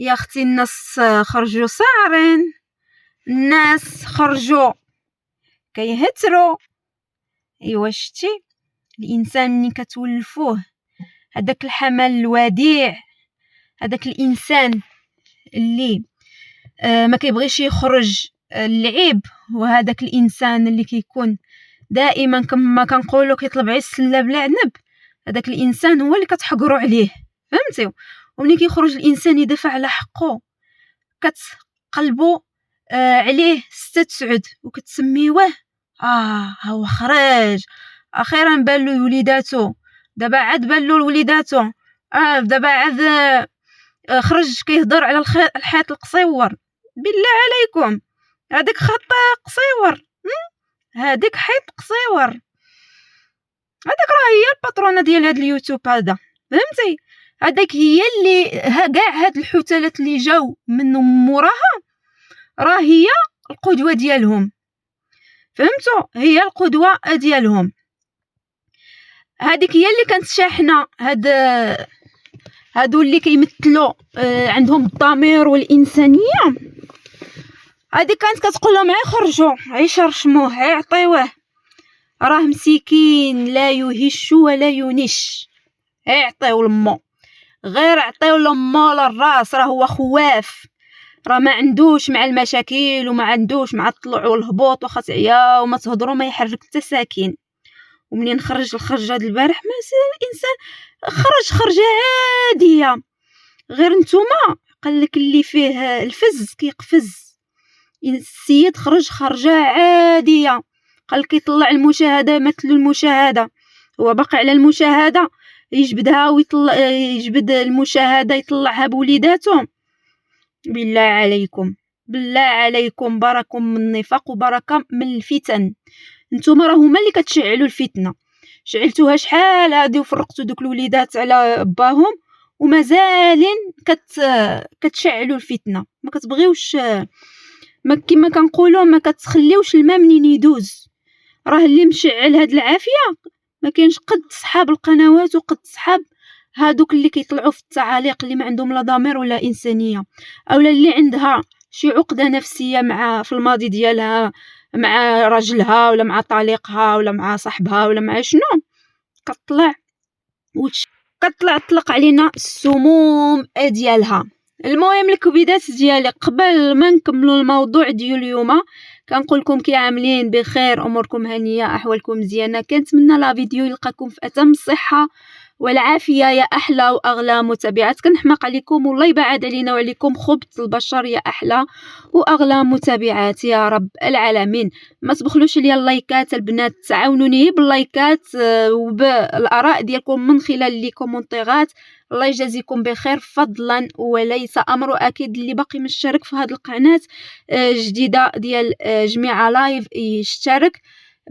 يا اختي الناس خرجوا صاعرين، الناس خرجوا كيهتروا. ايوا شتي الانسان ملي كتولفوه هذاك الحمل الوديع، هذاك الانسان اللي ما كيبغيش يخرج اللعيب، وهذاك الانسان اللي كيكون دائما كما كنقولوا كيطلب عسل بلا عنب، هذاك الانسان هو اللي كتحقروا عليه، فهمتي؟ وملي كيخرج الانسان يدافع على حقه كتقلبوا عليه 6 وكتسميوه ها هو خرج اخيرا بان له وليداتو، دابا عاد بان له وليداتو، دابا عاد خرج كيهضر على الحيط القصيور. بالله عليكم هذاك خط قصيور، هذيك حيط قصيور، هذاك راه هي الباترونه ديال هذا اليوتيوب هذا، فهمتي؟ هذاك هي اللي كاع هاد الحثالات اللي جاو من موراها راه هي القدوه ديالهم، فهمتوا؟ هي القدوه ديالهم، هذيك هي اللي كانت شاحنه هادو اللي كيمثلوا عندهم الضمير والانسانيه. هذه كانت كتقول لهم خرجوا يشرشموه يعطيوه، راه مسكين لا يهش ولا ينش، يعطيو لمو، غير عطيو لمو للراس، راه هو خواف، راه ما عندوش مع المشاكل وما عندوش مع الطلوع والهبوط، واخا تعيا وما تهضروا ما يحرك حتى ساكن. ومنين خرج الخرج هذا البارح ما الانسان خرجه عاديه، غير نتوما قالك اللي فيه الفز كيقفز، السيد خرجه عاديه، قالك يطلع المشاهده مثل المشاهده، هو باقي على المشاهده يجبدها ويطلع، يجبد المشاهده يطلعها بوليداتهم. بالله عليكم بالله عليكم بركه من النفاق وبركه من الفتن. نتوما راه هما اللي كتشعلوا الفتنه، شعلتوها شحال هادي وفرقتوا دوك الوليدات على باهم ومازالين كتشعلوا الفتنه، ما كتبغيوش، ما كما كنقولوا ما كتخليوش الماء منين يدوز. راه اللي مشعل هاد العافيه ما كاينش قد صحاب القنوات وقد صحاب هادوك اللي كيطلعوا في التعاليق اللي ما عندهم لا ضمير ولا انسانيه، اولا اللي عندها شي عقده نفسيه مع في الماضي ديالها مع راجلها ولا مع طليقها ولا مع صاحبها ولا مع شنو، كتطلع تطلق علينا السموم ديالها. المهم الكبيدات ديالي قبل ما نكملوا الموضوع ديال اليوم كنقول لكم كي عاملين بخير، اموركم هانيه، احوالكم مزيانه، كنتمنى لا فيديو يلقاكم في اتم الصحه والعافيه يا احلى واغلى متابعات. كنحماق عليكم والله يبعد علينا وعليكم خبث البشر يا احلى واغلى متابعات يا رب العالمين. ما تبخلوش ليا اللايكات البنات، تعاونوني باللايكات وبالاراء ديالكم من خلال لي كومونتيرات، الله يجازيكم بخير فضلا وليس امر. اكيد اللي باقي مشترك في هذه القناه جديده ديال جميع لايف يشترك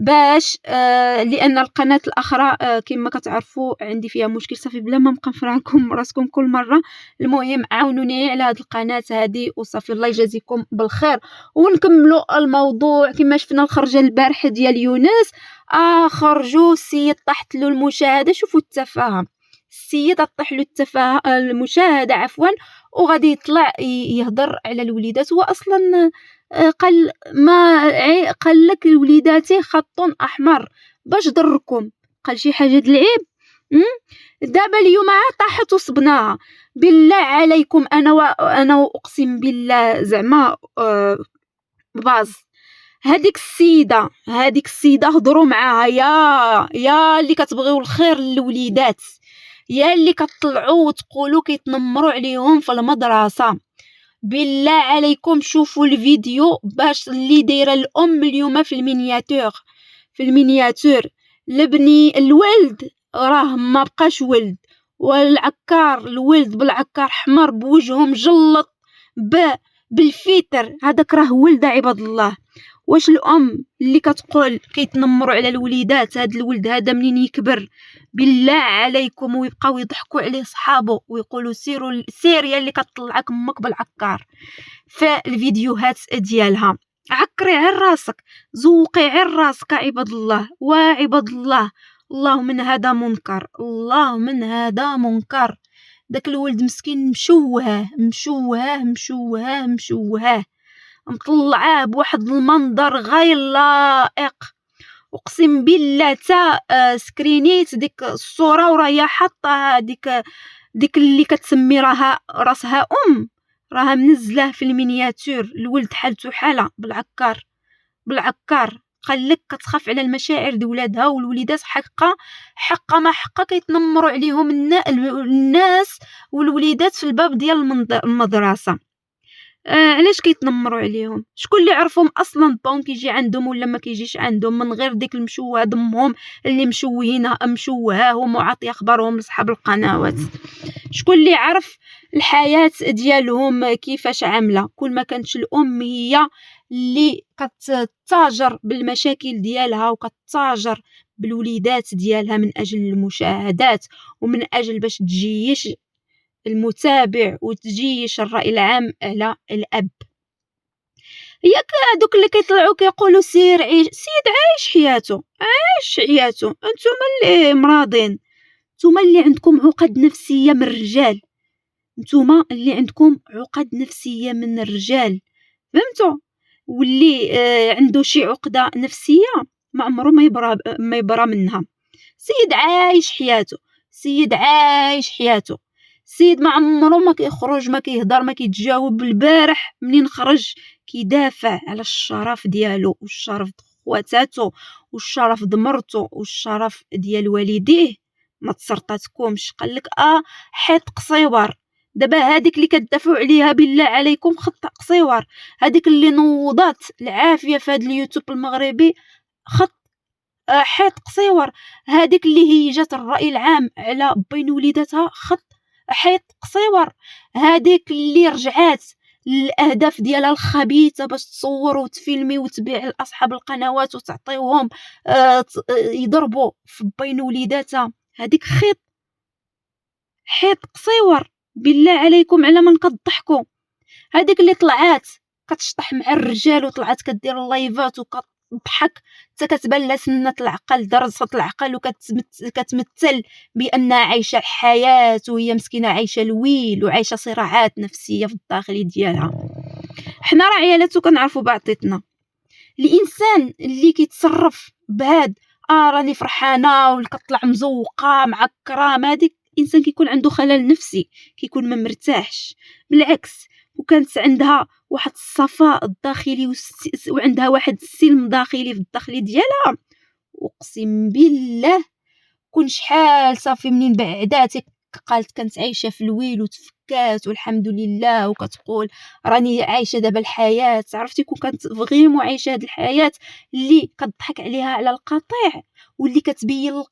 باش لان القناه الاخرى كما كتعرفوا عندي فيها مشكل صافي بلا ما نبقى نفرعكم راسكم كل مره. المهم عاونوني على هذه القناه هذه وصافي، الله يجازيكم بالخير. ونكملوا الموضوع. كما شفنا الخرجه البارحه ديال يونس، خرجوا السيد طاحت له المشاهده، شوفوا التفاهه، السيد طاح له التفاهه المشاهده عفوا، وغادي يطلع يهضر على الوليدات. هو اصلا قال ما قال لك وليداتي خط احمر باش ضركم، قال شي حاجه د العيب. دابا اليوم طاحت وصبناها. بالله عليكم انا اقسم بالله زعما باز هذيك السيده هضروا معاها، يا اللي كتبغيو الخير للوليدات، يا اللي كتطلعوا وتقولوا كيتنمروا عليهم في المدرسه. بالله عليكم شوفوا الفيديو باش اللي دايره الام اليوم في المينياتور لبني الولد راه ما بقاش ولد، والعكار الولد بالعكار حمر بوجهه مجلط بالفيتر، هذاك راه ولد عباد الله. واش الام اللي كتقول كيتنمروا على الوليدات هذا الولد هذا منين يكبر بالله عليكم ويبقاو يضحكوا عليه صحابه ويقولوا سير يا اللي كتطلعك امك بالعكار في الفيديوهات ديالها، عكري عين راسك، زوقي عين راسك عباد الله وعباد الله. الله من هذا منكر، الله من هذا منكر. داك الولد مسكين مشوهاه مطلعاه بواحد المنظر غير لائق. اقسم بالله تا سكرينيت ديك الصوره وراهي حاطه ديك اللي كتسمي راها راسها راها منزله في المينياتور. الولد حالته حاله بالعكار قال لك كتخاف على المشاعر د ولادها، والوليدات حقا ما حقا كيتنمروا عليهم الناس والوليدات في الباب ديال المدرسه. علاش كيتنمروا عليهم؟ شكون اللي عرفهم اصلا باون كيجي عندهم ولا ما كيجيش عندهم من غير ديك المشوه دمهم اللي مشوهاهم وعاطي اخبارهم لصحاب القنوات؟ شكون اللي عرف الحياه ديالهم كيفاش عامله؟ كل ما كانتش الام هي اللي كتتاجر بالمشاكل ديالها وكتتاجر بالوليدات ديالها من اجل المشاهدات ومن اجل باش تجيش المتابع وتجيش الرأي العام على الأب. ياك هادوك اللي كيطلعوا كيقولوا سير عيش سيد، عايش حياته انتوما اللي مرضين، انتوما اللي عندكم عقد نفسيه من الرجال، انتوما اللي عندكم عقد نفسيه من الرجال، فهمتوا؟ واللي عنده شي عقده نفسيه ما عمره ما يبرى منها. سيد عايش حياته، سيد ما عمره ما كيخرج، ما كيهضر، ما كيتجاوب. البارح منين خرج كيدافع على الشرف ديالو والشرف د خواتاتو والشرف د مرتو والشرف ديال والديه. ما تسرطاتكمش، قالك حيط قصيور. دابا هذيك اللي كتدافعوا عليها بالله عليكم خط قصيور، هذيك اللي نوضات العافيه في هذا اليوتيوب المغربي خط حيط قصيور، هذيك اللي هي جات الرأي العام على بين وليداتها خط حيط قصيور، هذيك اللي رجعات للاهداف ديالها الخبيثه باش تصور وتفيلمي وتبيع لاصحاب القنوات وتعطيوهم يضربوا في بين وليداتها، هذيك حيط قصيور. بالله عليكم على من كتضحكوا؟ هذيك اللي طلعات كتشطح مع الرجال وطلعت كدير اللايفات وكتضحك حتى كتبان لها سنه العقل، درجه العقل، وكتمثل بانها عايشه الحياه وهي مسكينه عايشه الويل وعايشه صراعات نفسيه في الداخل ديالها. حنا راه عيالاتو كنعرفوا بعضيتنا. الانسان اللي كيتصرف بهاد راني فرحانه وكتطلع مزوقه معكره، هذيك الانسان كيكون عنده خلل نفسي، كيكون ما مرتاحش. بالعكس، وكانت عندها واحد الصفاء الداخلي وعندها واحد السلم داخلي في الداخل ديالها، اقسم بالله كون شحال صافي منين بعدات قالت كانت عايشه في الويل وتفكات والحمد لله، وكتقول راني عايشه دابا الحياه. عرفتي كون كانت فريمون عايشه هاد الحياه اللي كتضحك عليها على القطيع واللي كتبين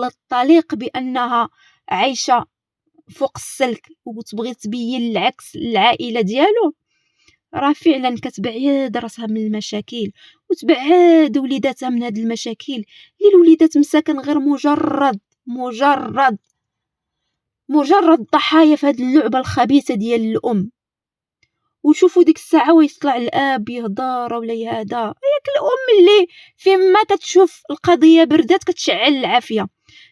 الطليق بانها عايشه فوق السلك وتبغي تبين العكس العائله ديالو، راه فعلا كتبعد راسها من المشاكل وتبعد وليداتها من هاد المشاكل اللي الوليدات مساكن غير مجرد ضحايا في هاد اللعبه الخبيثه ديال الام. وشوفوا ديك الساعه ويطلع الاب يهضر ولا يهدا، ياك الام اللي فيما كتشوف القضيه بردات كتشعل العافيه،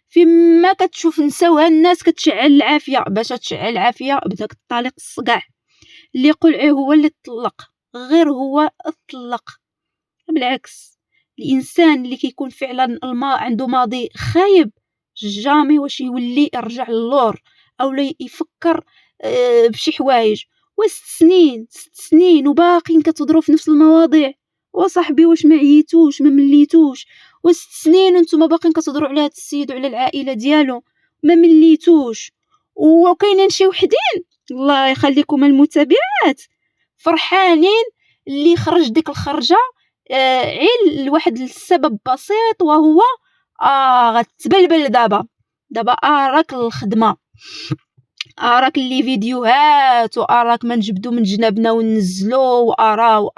فيما كتشوف نساوها الناس كتشعل العافيه. باش تشعل العافيه بداك الطليق الصقع اللي قلعيه هو اللي طلق، غير هو اطلق. بالعكس، الانسان اللي كيكون فعلا عنده ماضي خايب جامي واش يولي يرجع للور او يفكر بشي حوايج. ست سنين وباقيين كتهضروا في نفس المواضيع، وصاحبي واش ما عييتوش ما مليتوش؟ وست سنين وانتم باقيين كتهضروا على هذا السيد وعلى العائله ديالو ما مليتوش؟ وكاينين شي وحدين الله يخليكم المتابعات فرحانين اللي خرج ديك الخرجه عيل لواحد السبب بسيط، وهو غتبلبل دابا راك الخدمه، راك اللي فيديوهات، وراك ما نجبدو من جنابنا وننزلو، وارا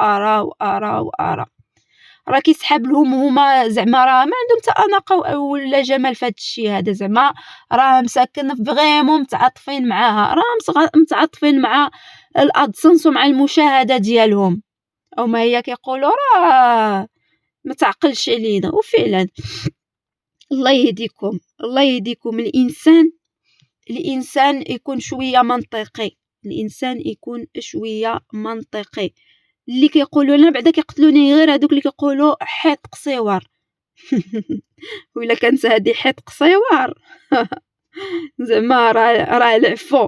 راه كيسحاب لهم هما زعما راه ما عندهم حتى اناقه ولا جمال في هذا الشيء هذا، زعما راه مساكن فريمون متعاطفين معاها، راه متعاطفين مع الادسنس ومع المشاهده ديالهم، او ما هي كيقولوا راه ما تعقلش علينا. وفعلا الله يهديكم الانسان الانسان يكون شويه منطقي، الانسان يكون شويه منطقي. اللي كيقولوا لنا بعدا كيقتلوني غير هذوك اللي كيقولوا حيط قصيوار. ولا كانت هذه حيط قصيوار زعما راه العفو.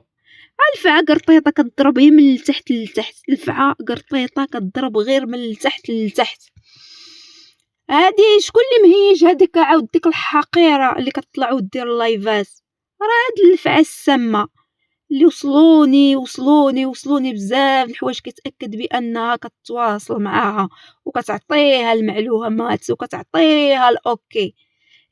الفعه قرطيطه كضرب غير من التحت للتحت، الفعه قرطيطه كضرب غير من التحت للتحت. هادي شكون اللي مهيج هذيك عاود ديك الحقيره اللي كتطلع ودير اللايفات؟ راه هاد الفعه السامه اللي وصلوني بزاف الحوايج كتاكد بانها كتواصل معاها وكتعطيها المعلومات وكتعطيها الاوكي.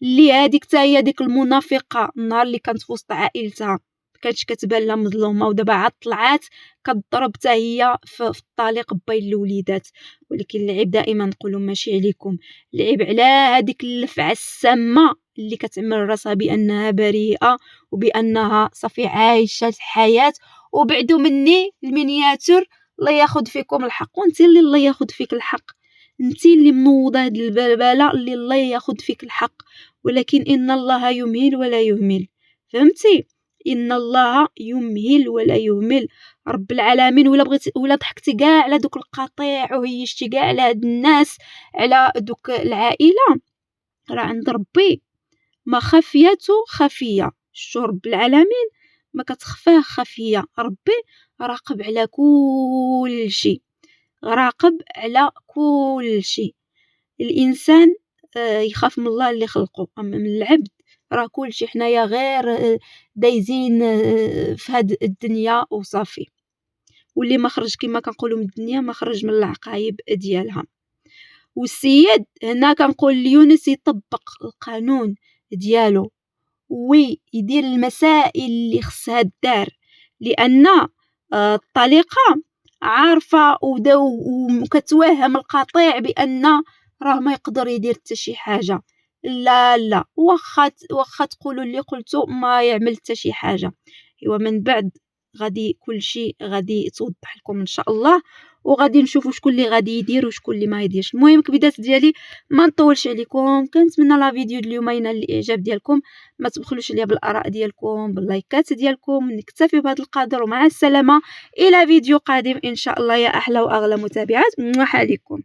اللي هذيك حتى هي ديك المنافقه، النهار اللي كانت في وسط عائلتها كانتش كتبان لها مظلومه، ودابا عاد طلعات كتضرب حتى هي في الطليق بين الوليدات. ولكن العيب دائما نقولوا ماشي عليكم، العيب على هذيك اللفعه السامه اللي كتعمل راسها بانها بريئه وبانها صافي عايشه الحياه. وبعدوا مني المينياتور الله ياخذ فيكم الحق، وانت اللي الله ياخذ فيك الحق، انت اللي منوضه هاد البلبله اللي الله ياخذ فيك الحق. ولكن ان الله يمهل ولا يهمل، فهمتي؟ ان الله يمهل ولا يهمل. رب العالمين ولا بغيتي ولا ضحكتي كاع على دوك القطيع وهيجتي كاع على هاد الناس على دوك العائله، راه عند ربي ما خفيته خفيه. شتو رب العالمين ما كتخفاه خفيه، ربي راقب على كل شيء، راقب على كل شيء. الانسان يخاف من الله اللي خلقه، اما من العبد راه كلشي حنايا غير دايزين في هاد الدنيا وصافي. واللي ما خرج كما كنقولوا من الدنيا ما خرج من العقايب ديالها. والسيد هنا كنقول ليونس يطبق القانون ديالو ويدير المسائل اللي خصها الدار، لان الطليقه عارفه وكتوهم القطيع بان راه ما يقدر يدير حتى شي حاجه. لا لا، واخا تقولوا اللي قلتو ما يعمل حتى شي حاجه. ايوا من بعد غادي كلشي غادي يتوضح لكم ان شاء الله، وغادي نشوفوا شكون اللي غادي يدير وشكون اللي ما يديرش. المهم كبدات ديالي ما نطولش عليكم، كنتمنى لا فيديو اليوم ينال الاعجاب ديالكم. ما تبخلوش عليا بالاراء ديالكم باللايكات ديالكم. نكتفي بهذا القدر ومع السلامه الى فيديو قادم ان شاء الله يا احلى واغلى متابعات. عليكم.